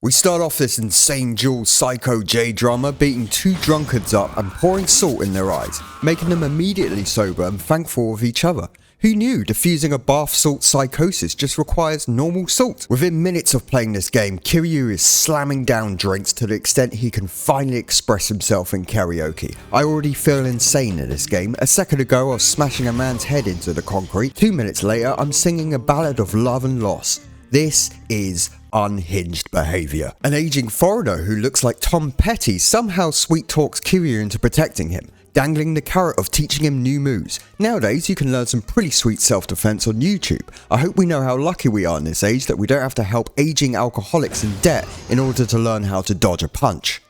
We start off this insane dual psycho J-drama beating two drunkards up and pouring salt in their eyes, making them immediately sober and thankful of each other. Who knew diffusing a bath salt psychosis just requires normal salt? Within minutes of playing this game, Kiryu is slamming down drinks to the extent he can finally express himself in karaoke. I already feel insane in this game. A second ago I was smashing a man's head into the concrete. 2 minutes later I'm singing a ballad of love and loss. This is unhinged behaviour. An aging foreigner who looks like Tom Petty somehow sweet talks Kiryu into protecting him, dangling the carrot of teaching him new moves. Nowadays you can learn some pretty sweet self-defense on YouTube. I hope we know how lucky we are in this age that we don't have to help aging alcoholics in debt in order to learn how to dodge a punch.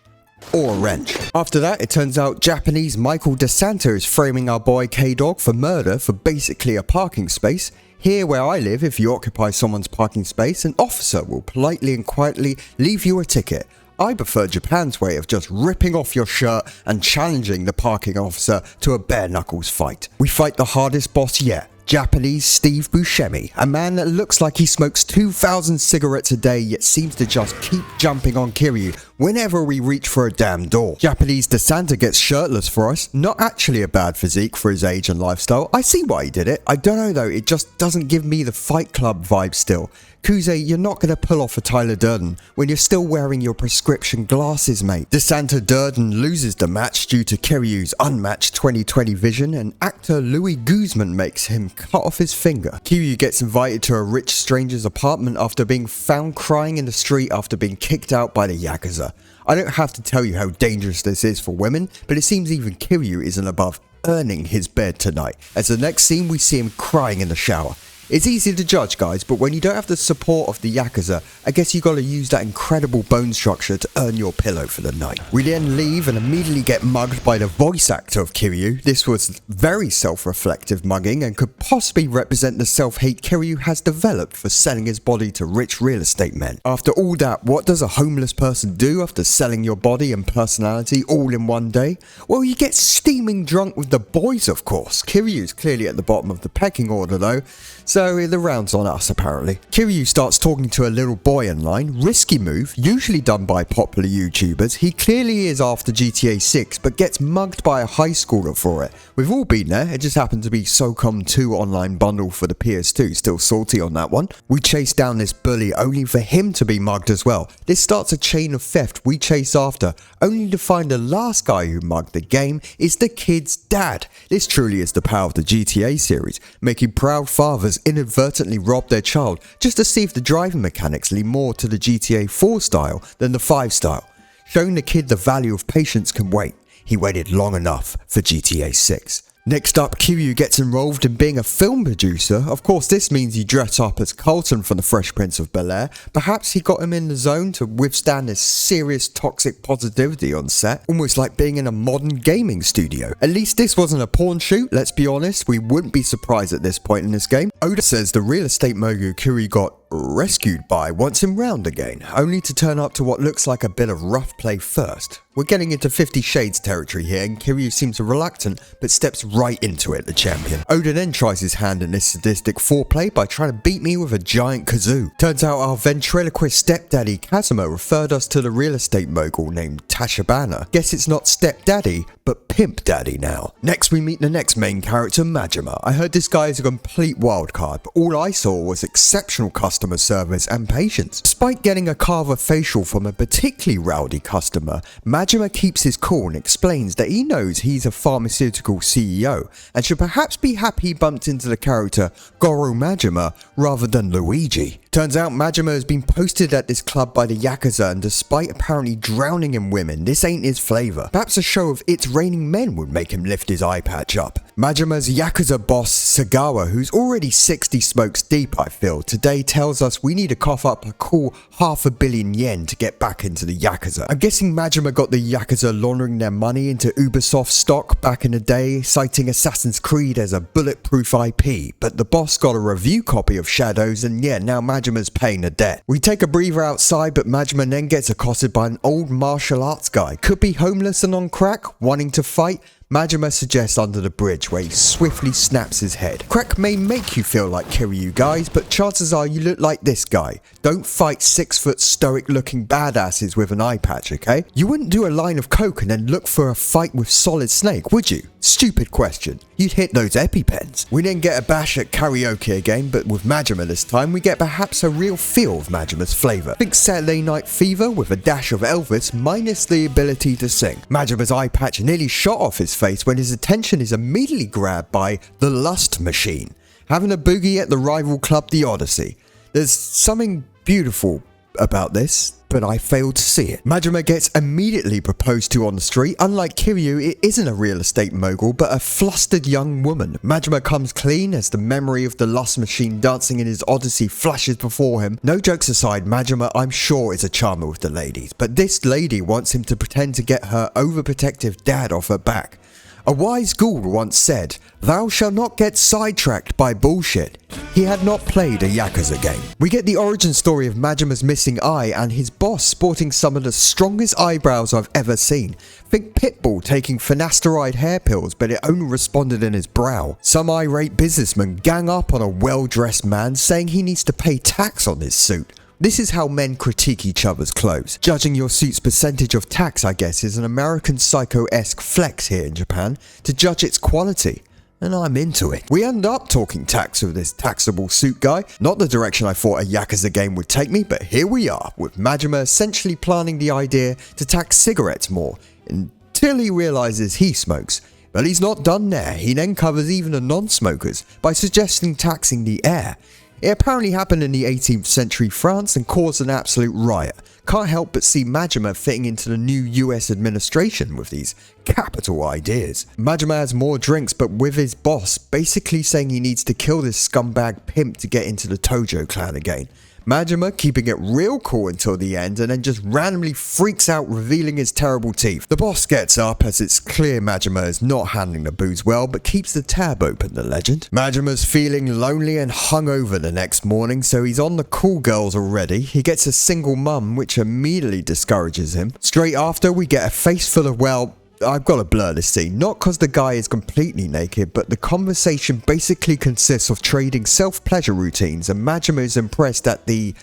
Or a wrench. After that, it turns out Japanese Michael DeSanta is framing our boy K-Dog for murder for basically a parking space. Here where I live, if you occupy someone's parking space, an officer will politely and quietly leave you a ticket. I prefer Japan's way of just ripping off your shirt and challenging the parking officer to a bare knuckles fight. We fight the hardest boss yet. Japanese Steve Buscemi, a man that looks like he smokes 2,000 cigarettes a day yet seems to just keep jumping on Kiryu whenever we reach for a damn door. Japanese DeSanta gets shirtless for us, not actually a bad physique for his age and lifestyle. I see why he did it. I don't know though, it just doesn't give me the Fight Club vibe still. Kuze, you're not going to pull off a Tyler Durden when you're still wearing your prescription glasses, mate. DeSanta Durden loses the match due to Kiryu's unmatched 20/20 vision, and actor Louis Guzman makes him cut off his finger. Kiryu gets invited to a rich stranger's apartment after being found crying in the street after being kicked out by the Yakuza. I don't have to tell you how dangerous this is for women, but it seems even Kiryu isn't above earning his bed tonight, as the next scene we see him crying in the shower. It's easy to judge guys, but when you don't have the support of the Yakuza, I guess you gotta use that incredible bone structure to earn your pillow for the night. We then leave and immediately get mugged by the voice actor of Kiryu. This was very self-reflective mugging and could possibly represent the self-hate Kiryu has developed for selling his body to rich real estate men. After all that, what does a homeless person do after selling your body and personality all in one day? Well, you get steaming drunk with the boys, of course. Kiryu's clearly at the bottom of the pecking order though, so the round's on us apparently. Kiryu starts talking to a little boy in line. Risky move, usually done by popular YouTubers. He clearly is after GTA 6 but gets mugged by a high schooler for it. We've all been there, it just happened to be SOCOM 2 online bundle for the PS2, still salty on that one. We chase down this bully only for him to be mugged as well. This starts a chain of theft we chase after, only to find the last guy who mugged the game is the kid's dad. This truly is the power of the GTA series, making proud fathers inadvertently rob their child just to see if the driving mechanics lean more to the GTA 4 style than the 5 style. Showing the kid the value of patience can wait. He waited long enough for GTA 6. Next up, Kiryu gets involved in being a film producer. Of course, this means he dressed up as Carlton from the Fresh Prince of Bel-Air. Perhaps he got him in the zone to withstand this serious toxic positivity on set, almost like being in a modern gaming studio. At least this wasn't a porn shoot, let's be honest, we wouldn't be surprised at this point in this game. Oda says the real estate mogul Kiryu got rescued by wants him round again, only to turn up to what looks like a bit of rough play first. We're getting into 50 Shades territory here and Kiryu seems reluctant but steps right into it, the champion. Oda then tries his hand in this sadistic foreplay by trying to beat me with a giant kazoo. Turns out our ventriloquist stepdaddy Kazuma referred us to the real estate mogul named Tachibana. Guess it's not stepdaddy but pimp daddy now. Next we meet the next main character, Majima. I heard this guy is a complete wildcard, but all I saw was exceptional customer service and patience. Despite getting a carver facial from a particularly rowdy customer, Majima keeps his cool and explains that he knows he's a pharmaceutical CEO and should perhaps be happy he bumped into the character Goro Majima rather than Luigi. Turns out Majima has been posted at this club by the Yakuza and despite apparently drowning in women, this ain't his flavour. Perhaps a show of It's Raining Men would make him lift his eye patch up. Majima's Yakuza boss Sagawa, who's already 60 smokes deep I feel, today tells us we need to cough up a cool $500 million yen to get back into the Yakuza. I'm guessing Majima got the Yakuza laundering their money into Ubisoft stock back in the day, citing Assassin's Creed as a bulletproof IP, but the boss got a review copy of Shadows and yeah, now Majima's paying the debt. We take a breather outside, but Majima then gets accosted by an old martial arts guy. Could be homeless and on crack, wanting to fight. Majima suggests under the bridge where he swiftly snaps his head. Crack may make you feel like Kiryu guys, but chances are you look like this guy. Don't fight 6-foot stoic looking badasses with an eye patch, okay? You wouldn't do a line of coke and then look for a fight with Solid Snake, would you? Stupid question. You'd hit those EpiPens. We didn't get a bash at karaoke again, but with Majima this time we get perhaps a real feel of Majima's flavour. Think Saturday Night Fever with a dash of Elvis minus the ability to sing. Majima's eye patch nearly shot off his face when his attention is immediately grabbed by the Lust Machine, having a boogie at the rival club The Odyssey. There's something beautiful about this, but I failed to see it. Majima gets immediately proposed to on the street. Unlike Kiryu, it isn't a real estate mogul, but a flustered young woman. Majima comes clean as the memory of the Lust Machine dancing in his Odyssey flashes before him. No jokes aside, Majima, I'm sure, is a charmer with the ladies, but this lady wants him to pretend to get her overprotective dad off her back. A wise ghoul once said, "Thou shalt not get sidetracked by bullshit." He had not played a Yakuza game. We get the origin story of Majima's missing eye and his boss sporting some of the strongest eyebrows I've ever seen. Think Pitbull taking finasteride hair pills, but it only responded in his brow. Some irate businessman gang up on a well-dressed man saying he needs to pay tax on his suit. This is how men critique each other's clothes. Judging your suit's percentage of tax, I guess, is an American Psycho-esque flex here in Japan to judge its quality. And I'm into it. We end up talking tax with this taxable suit guy. Not the direction I thought a Yakuza game would take me, but here we are, with Majima essentially planning the idea to tax cigarettes more, until he realizes he smokes. But he's not done there. He then covers even the non-smokers by suggesting taxing the air. It apparently happened in the 18th century France and caused an absolute riot. Can't help but see Majima fitting into the new US administration with these capital ideas. Majima has more drinks, but with his boss basically saying he needs to kill this scumbag pimp to get into the Tojo clan again. Majima keeping it real cool until the end and then just randomly freaks out, revealing his terrible teeth. The boss gets up as it's clear Majima is not handling the booze well, but keeps the tab open, the legend. Majima's feeling lonely and hungover the next morning, so he's on the cool girls already. He gets a single mum, which immediately discourages him. Straight after, we get a face full of, well, I've got to blur this scene, not because the guy is completely naked, but the conversation basically consists of trading self-pleasure routines, and Majima is impressed at the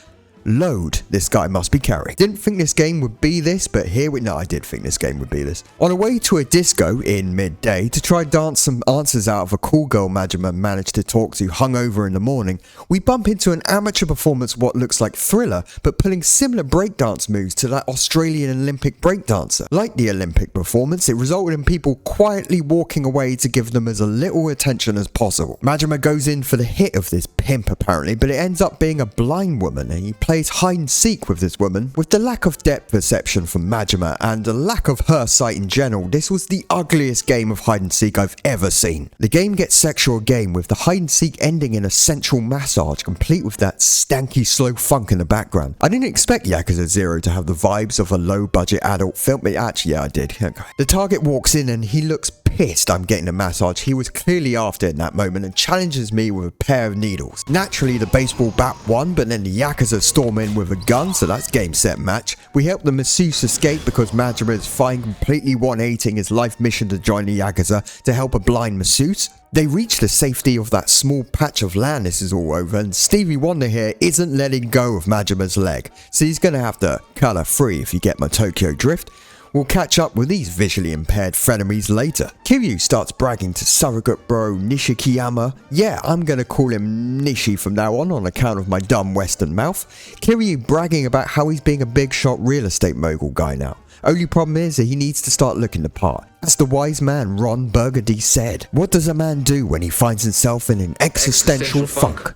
load this guy must be carrying. Didn't think this game would be this, but I did think this game would be this. On a way to a disco in midday to try dance some answers out of a cool girl Majima managed to talk to hungover in the morning, we bump into an amateur performance of what looks like Thriller, but pulling similar breakdance moves to that Australian Olympic breakdancer. Like the Olympic performance, it resulted in people quietly walking away to give them as little attention as possible. Majima goes in for the hit of this pimp apparently, but it ends up being a blind woman, and he plays hide and seek with this woman. With the lack of depth perception from Majima and a lack of her sight in general, this was the ugliest game of hide and seek I've ever seen. The game gets sexual again, with the hide and seek ending in a sensual massage complete with that stanky slow funk in the background. I didn't expect Yakuza 0 to have the vibes of a low budget adult film, but actually yeah, I did. The target walks in and he looks pissed I'm getting a massage he was clearly after in that moment and challenges me with a pair of needles. Naturally the baseball bat won, but then the Yakuza storm in with a gun, so that's game set match. We help the masseuse escape because Majima is fine, completely 180ing his life mission to join the Yakuza to help a blind masseuse. They reach the safety of that small patch of land this is all over, and Stevie Wonder here isn't letting go of Majima's leg, so he's gonna have to cut her free if you get my Tokyo drift. We'll catch up with these visually impaired frenemies later. Kiryu starts bragging to surrogate bro Nishikiyama. Yeah, I'm gonna call him Nishi from now on account of my dumb western mouth. Kiryu bragging about how he's being a big shot real estate mogul guy now. Only problem is that he needs to start looking the part. As the wise man Ron Burgundy said, what does a man do when he finds himself in an existential funk?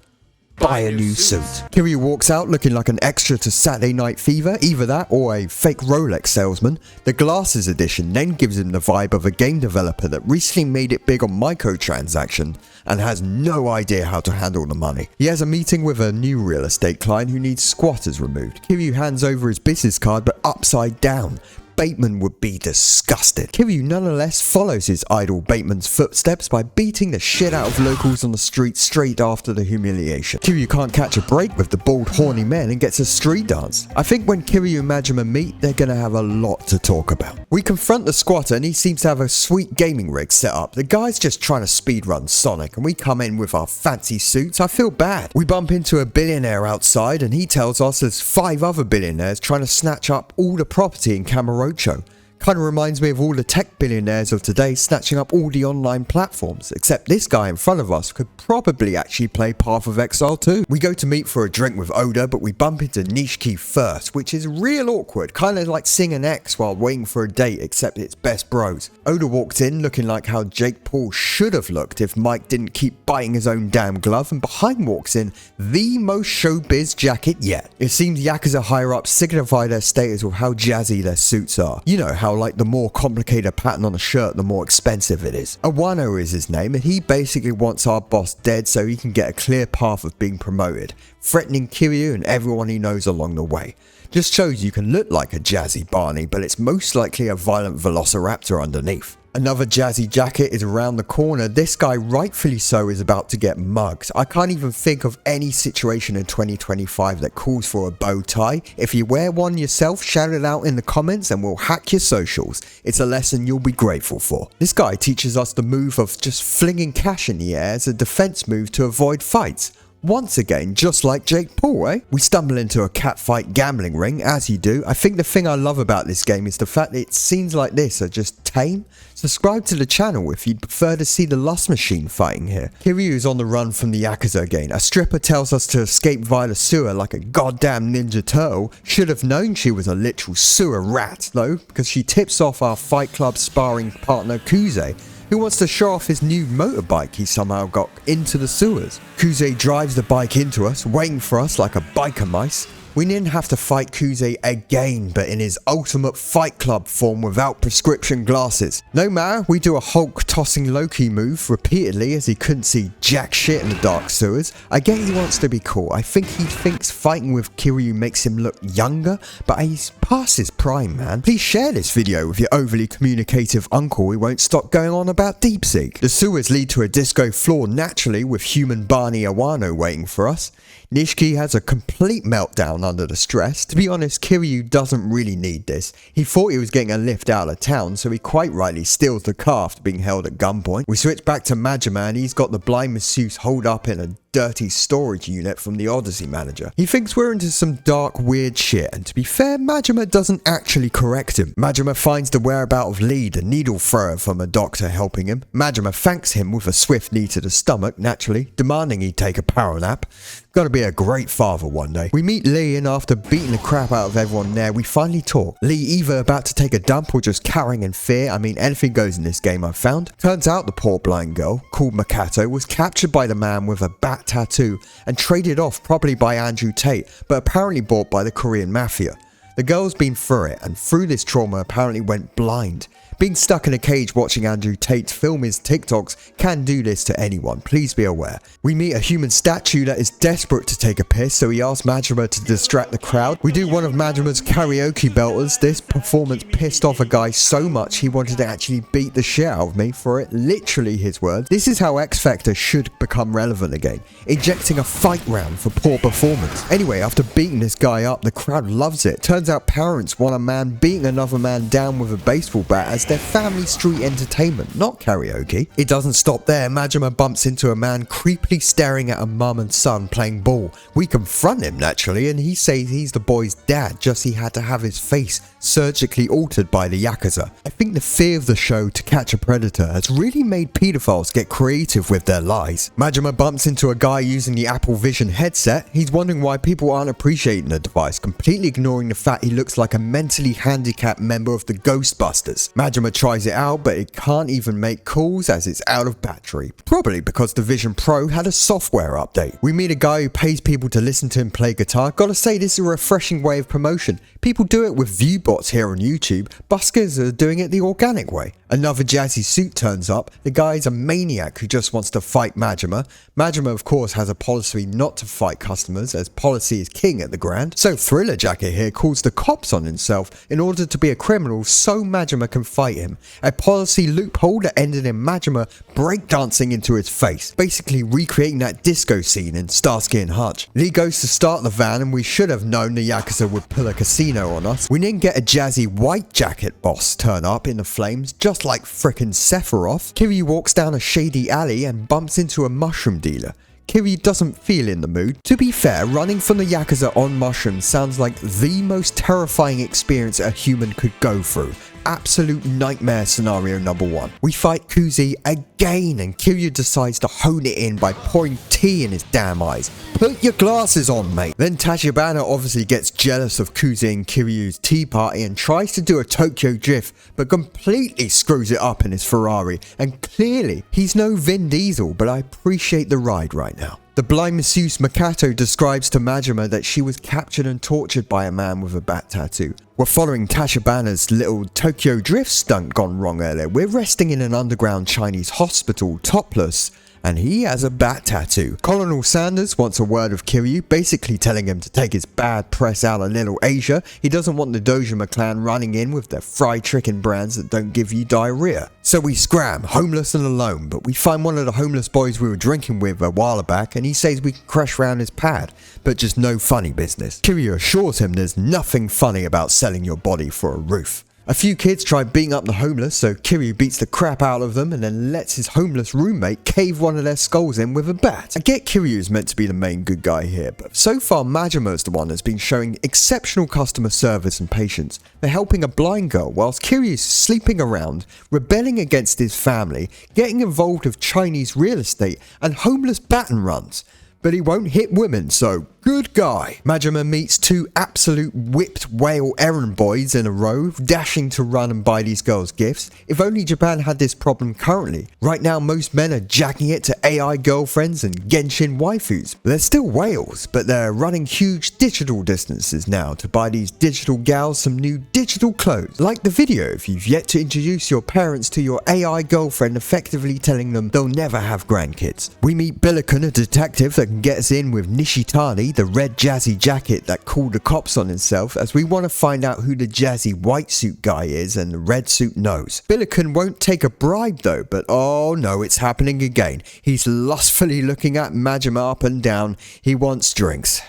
Buy a new suit. Kiryu walks out looking like an extra to Saturday Night Fever, either that or a fake Rolex salesman. The glasses edition then gives him the vibe of a game developer that recently made it big on microtransaction and has no idea how to handle the money. He has a meeting with a new real estate client who needs squatters removed. Kiryu hands over his business card but upside down. Bateman would be disgusted. Kiryu nonetheless follows his idol Bateman's footsteps by beating the shit out of locals on the street straight after the humiliation. Kiryu can't catch a break with the bald horny men and gets a street dance. I think when Kiryu and Majima meet, they're gonna have a lot to talk about. We confront the squatter and he seems to have a sweet gaming rig set up. The guy's just trying to speedrun Sonic and we come in with our fancy suits. I feel bad. We bump into a billionaire outside and he tells us there's 5 other billionaires trying to snatch up all the property in Kamurocho. Kind of reminds me of all the tech billionaires of today snatching up all the online platforms, except this guy in front of us could probably actually play Path of Exile too. We go to meet for a drink with Oda, but we bump into Nishiki first, which is real awkward, kind of like seeing an ex while waiting for a date, except it's best bros. Oda walked in looking like how Jake Paul should have looked if Mike didn't keep biting his own damn glove, and behind walks in the most showbiz jacket yet. It seems Yakuza higher ups signify their status with how jazzy their suits are. You know how like the more complicated pattern on a shirt, the more expensive it is. Awano is his name, and he basically wants our boss dead so he can get a clear path of being promoted, threatening Kiryu and everyone he knows along the way. Just shows you can look like a jazzy Barney, but it's most likely a violent velociraptor underneath. Another jazzy jacket is around the corner. This guy, rightfully so, is about to get mugged. I can't even think of any situation in 2025 that calls for a bow tie. If you wear one yourself, shout it out in the comments and we'll hack your socials. It's a lesson you'll be grateful for. This guy teaches us the move of just flinging cash in the air as a defense move to avoid fights. Once again, just like Jake Paul, eh? We stumble into a catfight gambling ring, as you do. I think the thing I love about this game is the fact that scenes like this are just tame. Subscribe to the channel if you'd prefer to see the lust machine fighting here. Kiryu is on the run from the Yakuza again. A stripper tells us to escape via the sewer like a goddamn Ninja Turtle. Should have known she was a literal sewer rat, though, because she tips off our Fight Club sparring partner Kuze, who wants to show off his new motorbike he somehow got into the sewers. Kuze drives the bike into us, waiting for us like a biker mice. We didn't have to fight Kuze again, but in his ultimate Fight Club form without prescription glasses. No matter, we do a Hulk tossing Loki move repeatedly as he couldn't see jack shit in the dark sewers. I get he wants to be cool. I think he thinks fighting with Kiryu makes him look younger, but he's past his prime, man. Please share this video with your overly communicative uncle who won't stop going on about DeepSeek. The sewers lead to a disco floor naturally with human Barney Awano waiting for us. Nishiki has a complete meltdown under the stress. To be honest, Kiryu doesn't really need this. He thought he was getting a lift out of town, so he quite rightly steals the car after being held at gunpoint. We switch back to Majima and he's got the blind masseuse holed up in a dirty storage unit from the Odyssey manager. He thinks we're into some dark weird shit, and to be fair, Majima doesn't actually correct him. Majima finds the whereabout of Lee, the needle thrower from a doctor helping him. Majima thanks him with a swift knee to the stomach, naturally, demanding he take a power nap. Gotta be a great father one day. We meet Lee, and after beating the crap out of everyone there, we finally talk. Lee either about to take a dump or just cowering in fear. I mean, anything goes in this game, I've found. Turns out the poor blind girl, called Makato, was captured by the man with a bat tattoo and traded off probably by Andrew Tate, but apparently bought by the Korean mafia. The girl's been through it, and through this trauma apparently went blind. Being stuck in a cage watching Andrew Tate film his TikToks can do this to anyone, please be aware. We meet a human statue that is desperate to take a piss, so he asks Majima to distract the crowd. We do one of Majima's karaoke belters. This performance pissed off a guy so much he wanted to actually beat the shit out of me for it, literally his words. This is how X Factor should become relevant again, injecting a fight round for poor performance. Anyway, after beating this guy up, the crowd loves it. Turns out parents want a man beating another man down with a baseball bat as their family street entertainment, not karaoke. It doesn't stop there. Majima bumps into a man creepily staring at a mum and son playing ball. We confront him naturally, and he says he's the boy's dad, just he had to have his face surgically altered by the Yakuza. I think the fear of the show To Catch a Predator has really made pedophiles get creative with their lies. Majima bumps into a guy using the Apple Vision headset. He's wondering why people aren't appreciating the device, completely ignoring the fact he looks like a mentally handicapped member of the Ghostbusters. Majima Majima tries it out, but it can't even make calls as it's out of battery. Probably because the Vision Pro had a software update. We meet a guy who pays people to listen to him play guitar. Gotta say, this is a refreshing way of promotion. People do it with view bots here on YouTube. Buskers are doing it the organic way. Another jazzy suit turns up. The guy's a maniac who just wants to fight Majima. Majima, of course, has a policy not to fight customers, as policy is king at the Grand. So Thriller Jacket here calls the cops on himself in order to be a criminal so Majima can fight him. A policy loophole that ended in Majima breakdancing into his face, basically recreating that disco scene in Starsky and Hutch. Lee goes to start the van, and we should have known the Yakuza would pull a casino on us. We then get a jazzy white jacket boss turn up in the flames, just like frickin' Sephiroth. Kiryu walks down a shady alley and bumps into a mushroom dealer. Kiryu doesn't feel in the mood. To be fair, running from the Yakuza on mushrooms sounds like the most terrifying experience a human could go through. Absolute nightmare scenario number one. We fight Kuzi again, and Kiryu decides to hone it in by pouring tea in his damn eyes. Put your glasses on, mate. Then Tachibana obviously gets jealous of Kuzi and Kiryu's tea party and tries to do a Tokyo drift, but completely screws it up in his Ferrari. And clearly, he's no Vin Diesel, but I appreciate the ride right now. The blind masseuse Makato describes to Majima that she was captured and tortured by a man with a bat tattoo. We're following Tachibana's little Tokyo drift stunt gone wrong earlier. We're resting in an underground Chinese hospital, topless, and he has a bat tattoo. Colonel Sanders wants a word of Kiryu, basically telling him to take his bad press out of Little Asia. He doesn't want the Dojima clan running in with their fried chicken brands that don't give you diarrhea. So we scram, homeless and alone, but we find one of the homeless boys we were drinking with a while back, and he says we can crash round his pad, but just no funny business. Kiryu assures him there's nothing funny about selling your body for a roof. A few kids try beating up the homeless, so Kiryu beats the crap out of them and then lets his homeless roommate cave one of their skulls in with a bat. I get Kiryu is meant to be the main good guy here, but so far Majima is the one that's been showing exceptional customer service and patience. They're helping a blind girl whilst Kiryu is sleeping around, rebelling against his family, getting involved with Chinese real estate and homeless baton runs. But he won't hit women, so good guy. Majima meets two absolute whipped whale errand boys in a row, dashing to run and buy these girls gifts. If only Japan had this problem currently. Right now most men are jacking it to AI girlfriends and Genshin waifus. They're still whales, but they're running huge digital distances now to buy these digital gals some new digital clothes. Like the video if you've yet to introduce your parents to your AI girlfriend, effectively telling them they'll never have grandkids. We meet Billiken, a detective that can get us in with Nishitani, the red jazzy jacket that called the cops on himself, as we want to find out who the jazzy white suit guy is and the red suit knows. Billiken won't take a bribe though, but oh no, it's happening again. He's lustfully looking at Majima up and down. He wants drinks.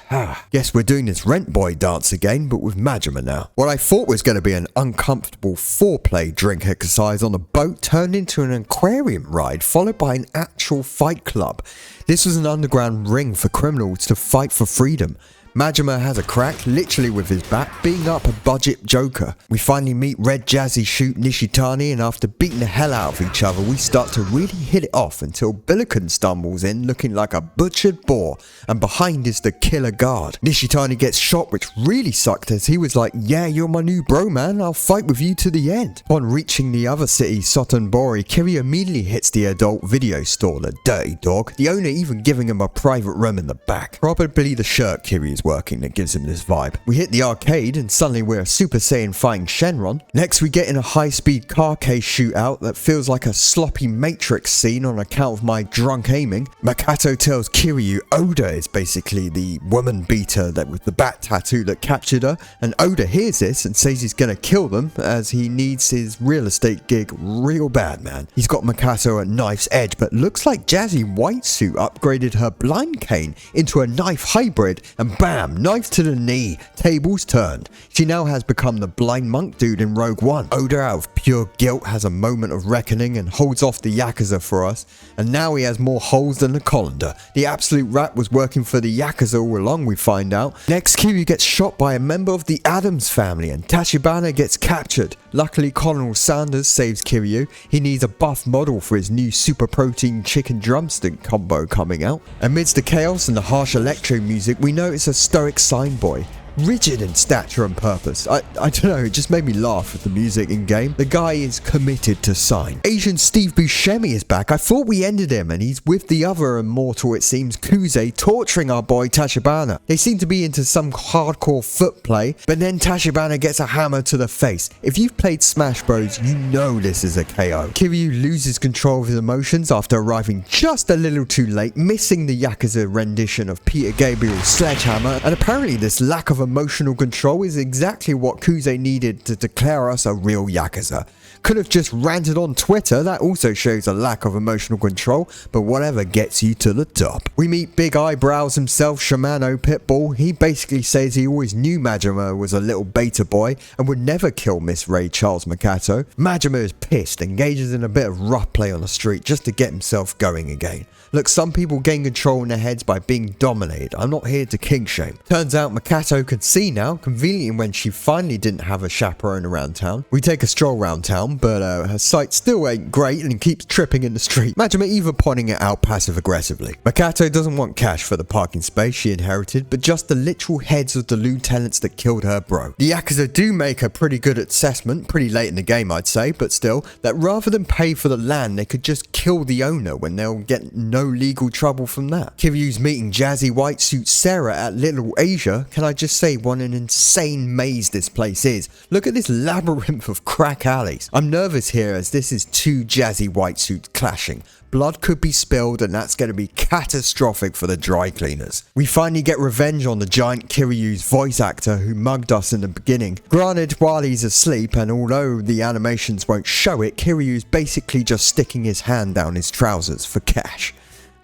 Guess we're doing this rent boy dance again, but with Majima now. What I thought was going to be an uncomfortable foreplay drink exercise on a boat turned into an aquarium ride followed by an actual fight club. This was an underground ring for criminals to fight for freedom. Majima has a crack, literally with his bat, beating up a budget joker. We finally meet Red Jazzy shoot Nishitani, and after beating the hell out of each other, we start to really hit it off until Billiken stumbles in looking like a butchered boar, and behind is the killer guard. Nishitani gets shot, which really sucked as he was like, yeah, you're my new bro man, I'll fight with you to the end. Upon reaching the other city, Sotenbori, Kiryu immediately hits the adult video store, the dirty dog, the owner even giving him a private room in the back. Probably the shirt Kiryu's working that gives him this vibe. We hit the arcade and suddenly we're Super Saiyan fighting Shenron. Next we get in a high-speed car chase shootout that feels like a sloppy Matrix scene on account of my drunk aiming. Makato tells Kiryu Oda is basically the woman beater that with the bat tattoo that captured her, and Oda hears this and says he's gonna kill them as he needs his real estate gig real bad, man. He's got Makato at knife's edge, but looks like Jazzy White Suit upgraded her blind cane into a knife hybrid, and bam, knife to the knee, tables turned. She now has become the blind monk dude in Rogue One. Oda, out of pure guilt, has a moment of reckoning and holds off the Yakuza for us, and now he has more holes than a colander. The absolute rat was working for the Yakuza all along, we find out. Next, Kiryu gets shot by a member of the Adams family and Tachibana gets captured. Luckily, Colonel Sanders saves Kiryu. He needs a buff model for his new super protein chicken drumstick combo coming out. Amidst the chaos and the harsh electro music, we notice a stoic sign boy. rigid in stature and purpose. I don't know, it just made me laugh with the music in game. The guy is committed to sign. Asian Steve Buscemi is back. I thought we ended him, and he's with the other immortal, it seems, Kuze, torturing our boy Tachibana. They seem to be into some hardcore foot play, but then Tachibana gets a hammer to the face. If you've played Smash Bros, you know this is a KO. Kiryu loses control of his emotions after arriving just a little too late, missing the Yakuza rendition of Peter Gabriel's Sledgehammer, and apparently this lack of emotional control is exactly what Kuze needed to declare us a real Yakuza. Could have just ranted on Twitter, that also shows a lack of emotional control, but whatever gets you to the top. We meet Big Eyebrows himself, Shimano Pitbull. He basically says he always knew Majima was a little beta boy and would never kill Miss Ray Charles Makato. Majima is pissed, engages in a bit of rough play on the street just to get himself going again. Look, some people gain control in their heads by being dominated. I'm not here to kink shame. Turns out Makato can see now, conveniently when she finally didn't have a chaperone around town. We take a stroll around town, but her sight still ain't great and keeps tripping in the street. Majima even pointing it out passive aggressively. Makato doesn't want cash for the parking space she inherited, but just the literal heads of the lieutenants that killed her bro. The Yakuza do make a pretty good assessment, pretty late in the game I'd say, but still, that rather than pay for the land, they could just kill the owner when they'll get no legal trouble from that. Kiryu's meeting Jazzy White Suit Sarah at Little Asia. Can I just say what an insane maze this place is? Look at this labyrinth of crack alleys. I'm nervous here as this is two Jazzy White Suits clashing. Blood could be spilled and that's going to be catastrophic for the dry cleaners. We finally get revenge on the giant Kiryu's voice actor who mugged us in the beginning. Granted, while he's asleep, and although the animations won't show it, Kiryu's basically just sticking his hand down his trousers for cash.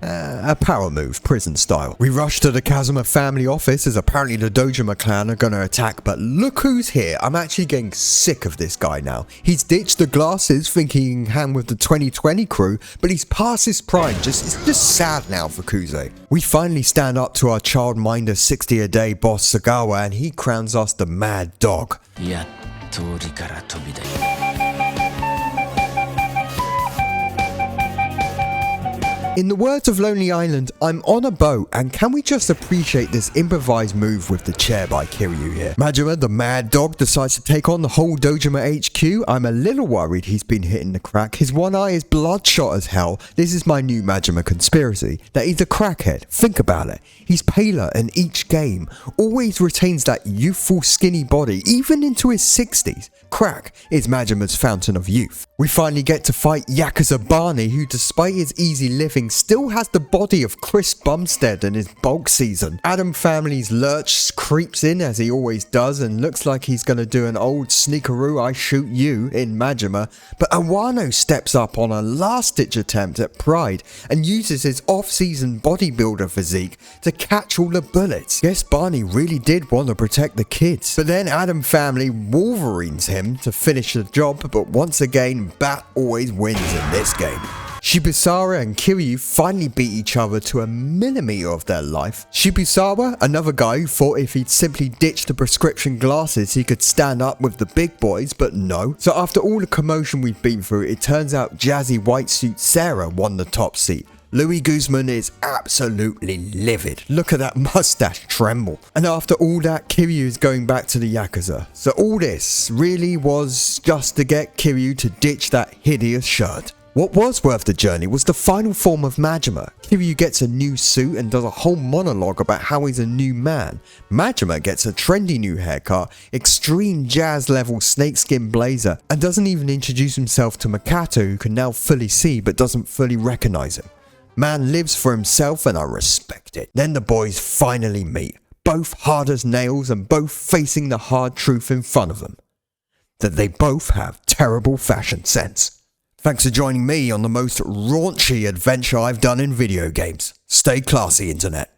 A power move, prison style. We rush to the Kazuma family office as apparently the Dojima clan are gonna attack, but look who's here. I'm actually getting sick of this guy now. He's ditched the glasses thinking he can hang with the 2020 crew, but he's past his prime. It's just sad now for Kuze. We finally stand up to our childminder 60 a day boss Sagawa, and he crowns us the mad dog. In the words of Lonely Island, I'm on a boat, and can we just appreciate this improvised move with the chair by Kiryu here. Majima, the mad dog, decides to take on the whole Dojima HQ. I'm a little worried he's been hitting the crack. His one eye is bloodshot as hell. This is my new Majima conspiracy, that he's a crackhead. Think about it. He's paler in each game, always retains that youthful skinny body, even into his 60s. Crack is Majima's fountain of youth. We finally get to fight Yakuza Barney, who despite his easy living still has the body of Chris Bumstead in his bulk season. Adam family's Lurch creeps in as he always does and looks like he's gonna do an old sneakeroo I shoot you in Majima, but Awano steps up on a last ditch attempt at Pride and uses his off-season bodybuilder physique to catch all the bullets. Guess Barney really did want to protect the kids. But then Adam family Wolverines him to finish the job, but once again Bat always wins in this game. Shibusawa and Kiryu finally beat each other to a millimeter of their life. Shibusawa, another guy who thought if he'd simply ditched the prescription glasses he could stand up with the big boys, but no. So after all the commotion we've been through, it turns out Jazzy White Suit Sarah won the top seat. Louis Guzman is absolutely livid. Look at that mustache tremble. And after all that, Kiryu is going back to the Yakuza. So all this really was just to get Kiryu to ditch that hideous shirt. What was worth the journey was the final form of Majima. Kiryu gets a new suit and does a whole monologue about how he's a new man. Majima gets a trendy new haircut, extreme jazz level snakeskin blazer, and doesn't even introduce himself to Makato, who can now fully see but doesn't fully recognize him. Man lives for himself and I respect it. Then the boys finally meet, both hard as nails and both facing the hard truth in front of them. That they both have terrible fashion sense. Thanks for joining me on the most raunchy adventure I've done in video games. Stay classy, internet.